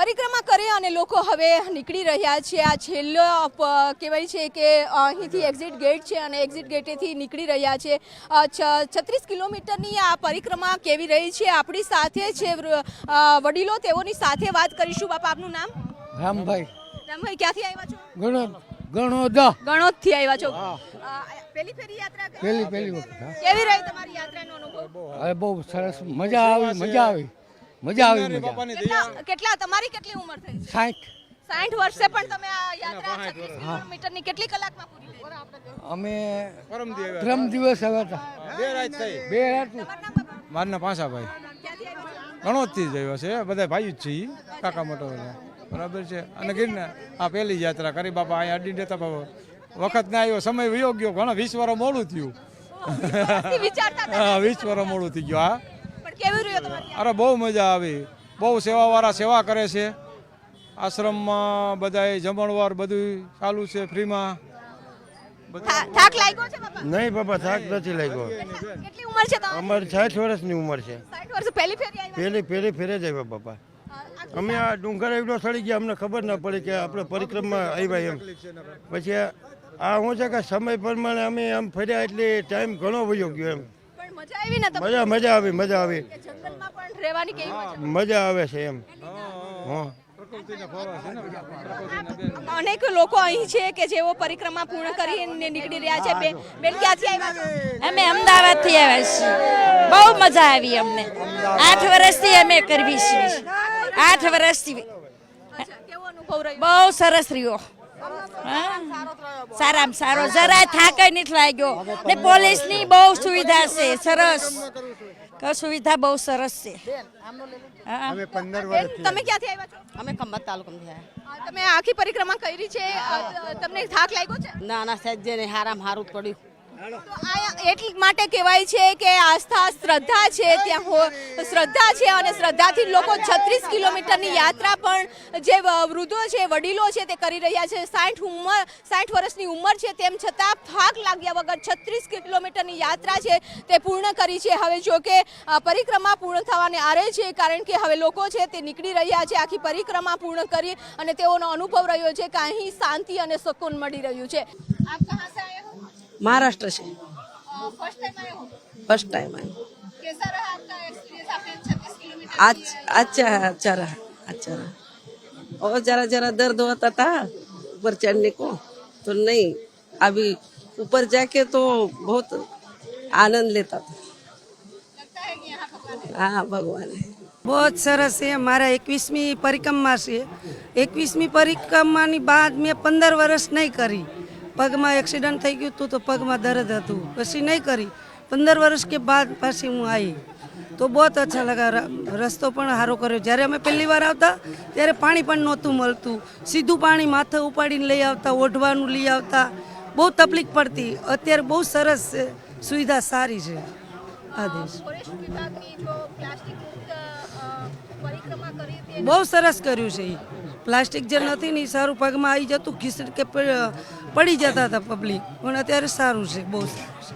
પરિક્રમા કરે અને લોકો હવે નીકળી રહ્યા છે। આ છેલ્લો કહેવાય છે કે અહીંથી એક્ઝિટ ગેટ છે અને એક્ઝિટ ગેટેથી નીકળી રહ્યા છે। 36 કિલોમીટરની આ પરિક્રમા કેવી રહી છે આપણી સાથે છે વડીલો, તેઓની સાથે વાત કરીશું। બાપા, આપનું નામ? રામભાઈ। રામભાઈ, ક્યાંથી આવ્યા છો? ગણોદથી આવ્યા છો। પહેલી ફેરી યાત્રા પહેલી વખત। કેવી રહી તમારી યાત્રાનો અનુભવ? હવે બહુ સરસ, મજા આવી। કેટલા તમારી કેટલી ઉંમર થઈ? 60 વર્ષે પણ તમે આ યાત્રા 36 કિલોમીટરની કેટલી કલાકમાં પૂરી કરી? અમે પરમ દિવસ આવ્યા હતા, 2 રાત થઈ। તમારું નામ બાપા? મારું નામ પાંસાભાઈ, ક્યાંથી આવ્યા છો? ગણોદથી જ આવ્યો છે। બધા ભાઈ જ છે, કાકા મોટો બરાબર છે। અને ગિરનાર આ પહેલી યાત્રા કરી બાપા, અહીંયા અડી દેતા વખત ના આવ્યો, સમય વયો ગયો, ઘણા 20 વર્ષ મોડું થયું। વિચારતા હતા? હા, 20 વર્ષ મોડું થઈ ગયું। હા, પણ કેવી રહ્યો તમારી યાત્રા? અરે બહુ મજા આવી, બહુ સેવાવાળા સેવા કરે છે। આશ્રમમાં બધાય જમણવાર બધું ચાલુ છે, ફ્રીમાં। થાક લાગ્યો છે બાપા? નહીં બાપા, થાક નથી લાગ્યો। કેટલી ઉંમર છે તમારી? અમારી 60 વર્ષની ઉંમર છે। 60 વર્ષ પહેલી ફેરી આવ્યા? પહેલી ફેરે જ આવ્યા બાપા। અમે આ ડુંગર એવડો ચડી ગયા, અમને ખબર ના પડી કે આપણે પરિક્રમા આવ્યા એમ। પછી આ શું છે કે સમય પ્રમાણે અમે આમ ફર્યા એટલે ટાઈમ ઘણો વયો ગયો એમ। પણ મજા આવી ને તમને? મજા આવી। જંગલમાં પણ રહેવાની કેવી મજા આવે છે એમ। હા, અનેક લોકો અહીં છે કે જેઓ પરિક્રમા પૂર્ણ કરીને નીકળી રહ્યા છે। બેન, ક્યાંથી આવ્યા છો? અમે અમદાવાદથી આવ્યા છીએ। બહુ મજા આવી અમને। 8 વર્ષથી અમે કરવી છીએ। 8 વર્ષથી કેવો અનુભવ રહ્યો? બહુ સરસ રહ્યો। સારામાં સારો, જરાય થાક નથી લાગ્યો ને પોલીસની બહુ સુવિધા છે, સરસ સુવિધા બહુ સરસ છે। બેન, તમે ક્યાંથી આવ્યા છો? અમે ખંભાત તાલુકામાંથી આવ્યા। તમે આખી પરિક્રમા કરી છે, તમને થાક લાગ્યો છે? ના ના, સહેજે ને હારામાં હારું જ પડ્યું। તો આ એટલી માટે કહેવાય છે કે આસ્થા, શ્રદ્ધા છે, ત્યાં શ્રદ્ધા છે અને શ્રદ્ધાથી લોકો 36 કિલોમીટરની યાત્રા પણ જે વૃદ્ધો છે, વડીલો છે તે કરી રહ્યા છે। 60 વર્ષની ઉંમર છે, તેમ છતાં થાક લાગ્યા વગર 36 કિલોમીટરની યાત્રા છે તે પૂર્ણ કરી છે। હવે જો કે પરિક્રમા પૂર્ણ થવાને આરે છે, કારણ કે હવે લોકો છે તે નીકળી રહ્યા છે આખી પરિક્રમા પૂર્ણ કરી અને તેઓનો અનુભવ રહ્યો છે કે અહીં શાંતિ અને સુકૂન મળી રહ્યું છે। આપ કહાં સે આયે હો? महाराष्ट्र से फर्स्ट टाइम आए हो? फर्स्ट टाइम आए। कैसा रहा आपका एक्सपीरियंस? आपने 36 किलोमीटर अच्छा रहा। और जरा जरा दर्द होता था ऊपर चढ़ने को, तो नहीं, अभी ऊपर जाके तो बहुत आनंद लेता था। लगता है कि यहाँ भगवान है। हाँ, भगवान है। बहुत सरस है। मारा 21મી પરિક્રમા છે। 21મી પરિક્રમાની બાદ મેં 15 વર્ષ નહીં કરી। પગમાં એક્સિડન્ટ થઈ ગયું હતું તો પગમાં દર્દ હતું, પછી નહીં કરી। 15 વર્ષ કે બાદ પાછી હું આવી તો બહુ અચ્છા લગા। રસ્તો પણ સારો કર્યો। જ્યારે અમે પહેલી વાર આવતા ત્યારે પાણી પણ નહોતું મળતું, સીધું પાણી માથે ઉપાડીને લઈ આવતા, ઓઢવાનું લઈ આવતા, બહુ તકલીફ પડતી। અત્યારે બહુ સરસ છે, સુવિધા સારી છે। આ દેશ ફોરેસ્ટ વિભાગની જો પ્લાસ્ટિક પરિક્રમા કરી હતી, બહુ સરસ કર્યું છે। પ્લાસ્ટિક જે નથી ને સારું, પગમાં આવી જતું, ઘીસડ કે પડી જતા હતા પબ્લિક, પણ અત્યારે સારું છે, બહુ સારું છે।